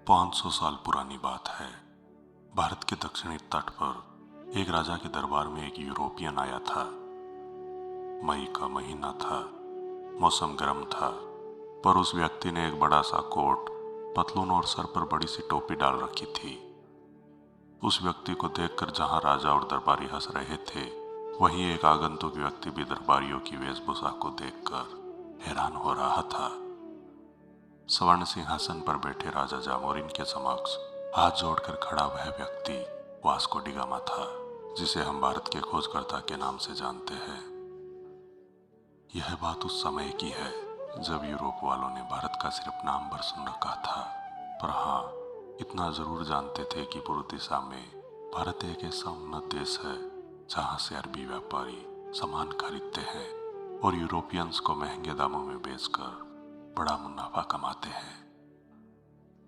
500 साल पुरानी बात है। भारत के दक्षिणी तट पर एक राजा के दरबार में एक यूरोपियन आया था। मई का महीना था, मौसम गर्म था, पर उस व्यक्ति ने एक बड़ा सा कोट, पतलून और सर पर बड़ी सी टोपी डाल रखी थी। उस व्यक्ति को देखकर जहां राजा और दरबारी हंस रहे थे, वहीं एक आगंतुक व्यक्ति भी दरबारियों की वेशभूषा को देखकर हैरान हो रहा था। स्वर्ण सिंहासन पर बैठे राजा जामोरिन के समक्ष हाथ जोड़कर खड़ा वह व्यक्ति वास्को डी गामा था, जिसे हम भारत के खोजकर्ता के नाम से जानते हैं। यह बात उस समय की है जब यूरोप वालों ने भारत का सिर्फ नाम भर सुन रखा था, पर हाँ, इतना जरूर जानते थे कि पूर्व दिशा में भारत एक ऐसा उन्नत देश है जहाँ से अरबी व्यापारी सामान खरीदते हैं और यूरोपियंस को महंगे दामों में बेचकर बड़ा मुनाफा कमाते हैं।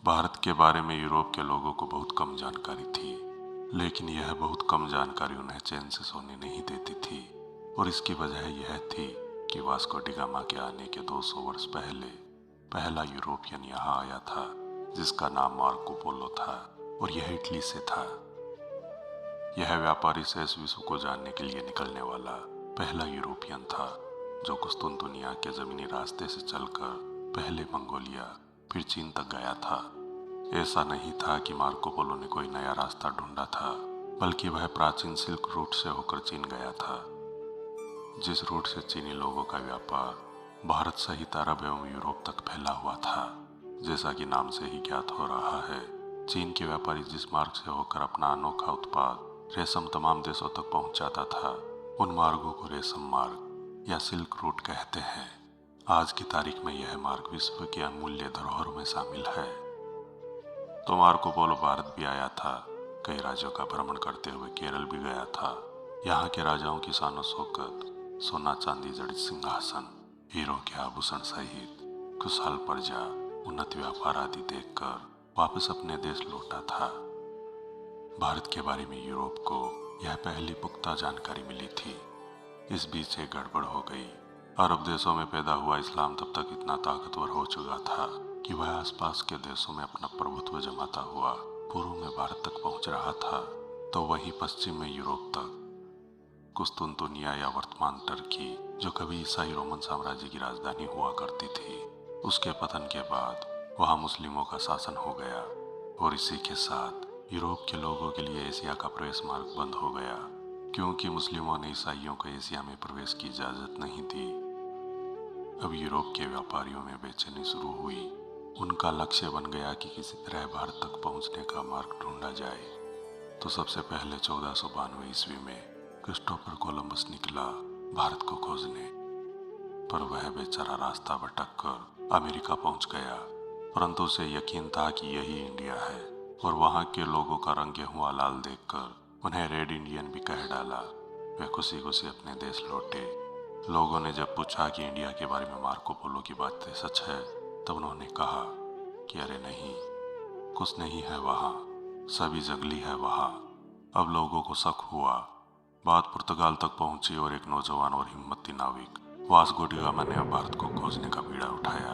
भारत के बारे में यूरोप के लोगों को बहुत कम जानकारी थी, लेकिन यह बहुत कम जानकारी उन्हें चैन से सोने नहीं देती थी, और इसकी वजह यह थी कि वास्को डी गामा के आने के 200 वर्ष पहले पहला यूरोपियन यहाँ आया था, जिसका नाम मार्को पोलो था, और यह इटली से था। यह व्यापारी शेष विश्व को जानने के लिए निकलने वाला पहला यूरोपियन था, जो कुस्तुनतुनिया के जमीनी रास्ते से चलकर पहले मंगोलिया फिर चीन तक गया था। ऐसा नहीं था कि मार्को पोलो ने कोई नया रास्ता ढूंढा था, बल्कि वह प्राचीन सिल्क रूट से होकर चीन गया था, जिस रूट से चीनी लोगों का व्यापार भारत सहित अरब एवं यूरोप तक फैला हुआ था। जैसा कि नाम से ही ज्ञात हो रहा है, चीन के व्यापारी जिस मार्ग से होकर अपना अनोखा उत्पाद रेशम तमाम देशों तक पहुंचाता था, उन मार्गों को रेशम मार्ग या सिल्क रूट कहते हैं। आज की तारीख में यह मार्ग विश्व के अमूल्य धरोहरों में शामिल है। तो मार्को पोलो भारत भी आया था, कई राज्यों का भ्रमण करते हुए केरल भी गया था। यहाँ के राजाओं की शानो शौकत, सोना चांदी जड़ित सिंहासन, हीरो के आभूषण सहित खुशहाल प्रजा, उन्नत व्यापार आदि देखकर वापस अपने देश लौटा था। भारत के बारे में यूरोप को यह पहली पुख्ता जानकारी मिली थी। इस बीच एक गड़बड़ हो गई। अरब देशों में पैदा हुआ इस्लाम तब तक इतना ताकतवर हो चुका था कि वह आसपास के देशों में अपना प्रभुत्व जमाता हुआ पूर्व में भारत तक पहुंच रहा था, तो वहीं पश्चिम में यूरोप तक कुस्तुनतुनिया या वर्तमान टर्की, जो कभी ईसाई रोमन साम्राज्य की राजधानी हुआ करती थी, उसके पतन के बाद वहां मुस्लिमों का शासन हो गया, और इसी के साथ यूरोप के लोगों के लिए एशिया का प्रवेश मार्ग बंद हो गया, क्योंकि मुस्लिमों ने ईसाइयों को एशिया में प्रवेश की इजाजत नहीं दी। अब यूरोप के व्यापारियों में बेचैनी शुरू हुई। उनका लक्ष्य बन गया कि किसी तरह भारत तक पहुंचने का मार्ग ढूंढा जाए। तो सबसे पहले 1492 ईस्वी में क्रिस्टोफर कोलंबस निकला भारत को खोजने, पर वह बेचारा रास्ता भटक कर अमेरिका पहुंच गया, परंतु उसे यकीन था कि यही इंडिया है, और वहां के लोगों का रंगे हुआ लाल देखकर उन्हें रेड इंडियन भी कह डाला। वे खुशी खुशी अपने देश लौटे। लोगों ने जब पूछा कि इंडिया के बारे में मार्को पोलो की बातें सच है, तब उन्होंने कहा कि अरे नहीं, कुछ नहीं है वहाँ, सभी जंगली है वहाँ। अब लोगों को शक हुआ। बात पुर्तगाल तक पहुंची और एक नौजवान और हिम्मती नाविक वास्को डी गामा ने अब भारत को खोजने का बीड़ा उठाया।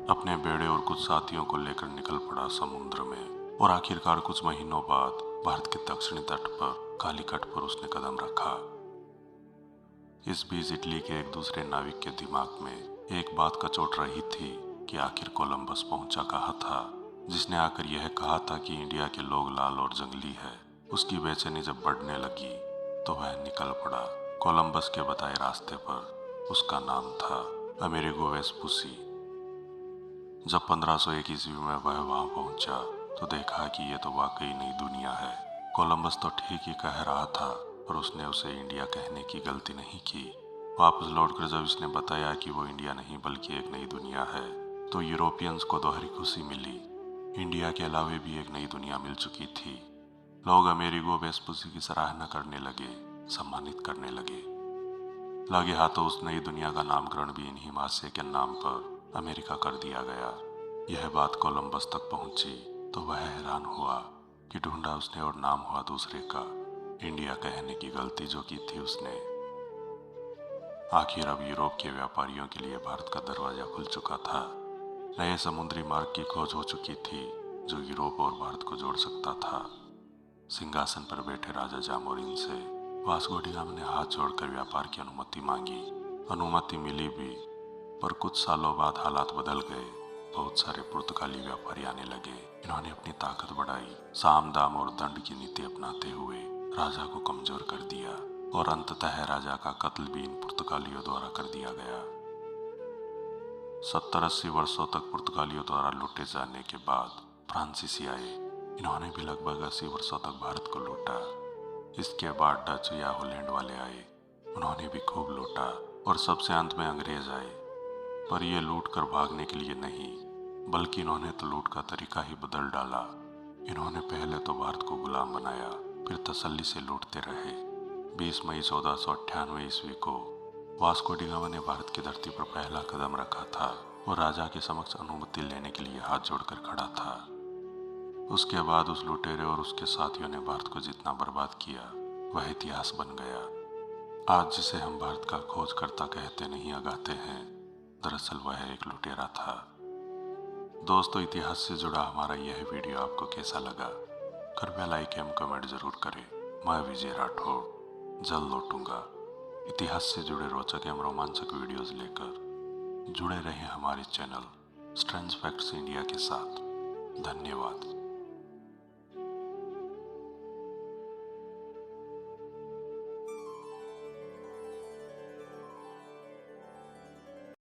अपने बेड़े और कुछ साथियों को लेकर निकल पड़ा समुद्र में, और आखिरकार कुछ महीनों बाद भारत के दक्षिणी तट पर कालीकट पर उसने कदम रखा। इस बीच इटली के एक दूसरे नाविक के दिमाग में एक बात का चोट रही थी कि आखिर कोलंबस पहुंचा कहाँ था, जिसने आकर यह कहा था कि इंडिया के लोग लाल और जंगली है। उसकी बेचैनी जब बढ़ने लगी तो वह निकल पड़ा कोलंबस के बताए रास्ते पर। उसका नाम था अमेरिगो वेस्पुसी। जब 1501 ईस्वी में वह वहां पहुंचा तो देखा कि यह तो वाकई नई दुनिया है। कोलंबस तो ठीक ही कह रहा था, और उसने उसे इंडिया कहने की गलती नहीं की। वापस लौटकर जब इसने बताया कि वो इंडिया नहीं बल्कि एक नई दुनिया है, तो यूरोपियंस को दोहरी खुशी मिली। इंडिया के अलावे भी एक नई दुनिया मिल चुकी थी। लोग अमेरिगो वेस्पुसी की सराहना करने लगे, सम्मानित करने लगे हाथों उस नई दुनिया का नामकरण भी इन्हीं महाशय के नाम पर अमेरिका कर दिया गया। यह बात कोलंबस तक पहुंची तो वह हैरान हुआ कि ढूंढा उसने और नाम हुआ दूसरे का। इंडिया कहने की गलती जो की थी उसने। आखिर अब यूरोप के व्यापारियों के लिए भारत का दरवाजा खुल चुका था। नए समुद्री मार्ग की खोज हो चुकी थी। जो यूरोप और भारत को जोड़ सकता था। सिंहासन पर बैठे राजा जामोरिन से वास्को डी गामा ने हाथ जोड़कर व्यापार की अनुमति मांगी। अनुमति मिली भी, पर कुछ सालों बाद हालात बदल गए। बहुत सारे पुर्तगाली व्यापारी आने लगे। इन्होंने अपनी ताकत बढ़ाई, साम दाम और दंड की नीति अपनाते हुए राजा को कमजोर कर दिया और अंततः राजा का कत्ल भी इन पुर्तगालियों द्वारा कर दिया गया। 70-80 वर्षों तक पुर्तगालियों द्वारा लूटे जाने के बाद फ्रांसीसी आए। इन्होंने भी लगभग 80 वर्षों तक भारत को लूटा। इसके बाद डच या हॉलैंड वाले आए, उन्होंने भी खूब लूटा और सबसे अंत में अंग्रेज आए। पर ये लूट कर भागने के लिए नहीं, बल्कि इन्होंने तो लूट का तरीका ही बदल डाला। इन्होंने पहले तो भारत को गुलाम बनाया, फिर तसल्ली से लूटते रहे। 20 मई 1498 ईस्वी को वास्को डी गामा ने भारत की धरती पर पहला कदम रखा था और राजा के समक्ष अनुमति लेने के लिए हाथ जोड़कर खड़ा था। उसके बाद उस लुटेरे और उसके साथियों ने भारत को जितना बर्बाद किया, वह इतिहास बन गया। आज जिसे हम भारत का खोजकर्ता कहते नहीं अगाते हैं, दरअसल वह एक लुटेरा था। दोस्तों, इतिहास से जुड़ा हमारा यह वीडियो आपको कैसा लगा? कृपया लाइक एवं कमेंट जरूर करें। मैं विजय राठौड़ जल्द लौटूंगा इतिहास से जुड़े रोचक एवं रोमांचक वीडियोस लेकर। जुड़े रहें हमारे चैनल स्ट्रेंज फैक्ट्स इंडिया के साथ। धन्यवाद।